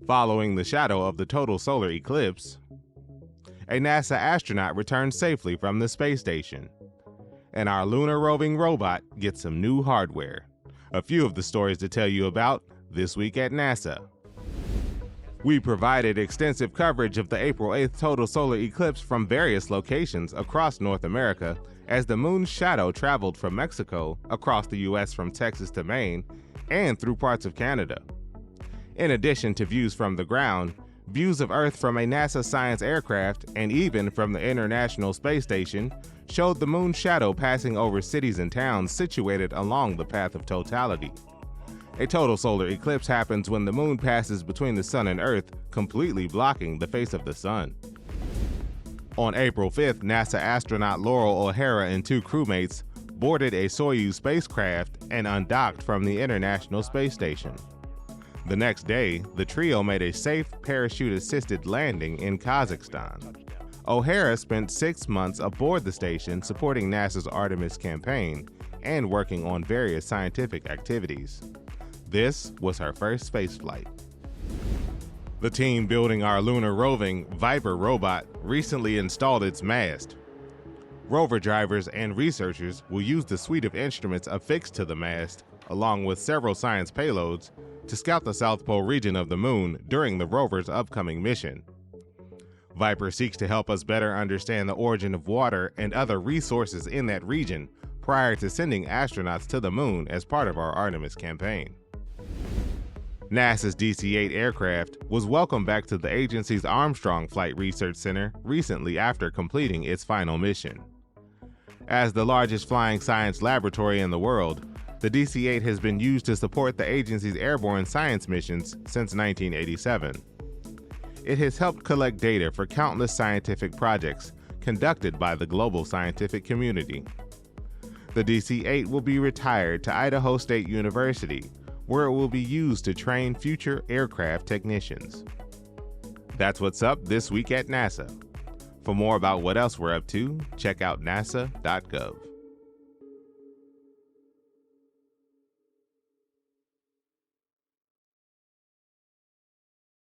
Following the shadow of the total solar eclipse, a NASA astronaut returned safely from the space station, and our lunar-roving robot gets some new hardware. A few of the stories to tell you about this week at NASA. We provided extensive coverage of the April 8th total solar eclipse from various locations across North America as the moon's shadow traveled from Mexico, across the U.S. from Texas to Maine, and through parts of Canada. In addition to views from the ground, views of Earth from a NASA science aircraft and even from the International Space Station showed the moon's shadow passing over cities and towns situated along the path of totality. A total solar eclipse happens when the moon passes between the sun and Earth, completely blocking the face of the sun. On April 5th, NASA astronaut Laurel O'Hara and two crewmates boarded a Soyuz spacecraft and undocked from the International Space Station. The next day, the trio made a safe parachute-assisted landing in Kazakhstan. O'Hara spent 6 months aboard the station supporting NASA's Artemis campaign and working on various scientific activities. This was her first spaceflight. The team building our lunar-roving Viper robot recently installed its mast. Rover drivers and researchers will use the suite of instruments affixed to the mast, along with several science payloads, to scout the South Pole region of the moon during the rover's upcoming mission. Viper seeks to help us better understand the origin of water and other resources in that region prior to sending astronauts to the moon as part of our Artemis campaign. NASA's DC-8 aircraft was welcomed back to the agency's Armstrong Flight Research Center recently after completing its final mission. As the largest flying science laboratory in the world, the DC-8 has been used to support the agency's airborne science missions since 1987. It has helped collect data for countless scientific projects conducted by the global scientific community. The DC-8 will be retired to Idaho State University, where it will be used to train future aircraft technicians. That's what's up this week at NASA. For more about what else we're up to, check out nasa.gov.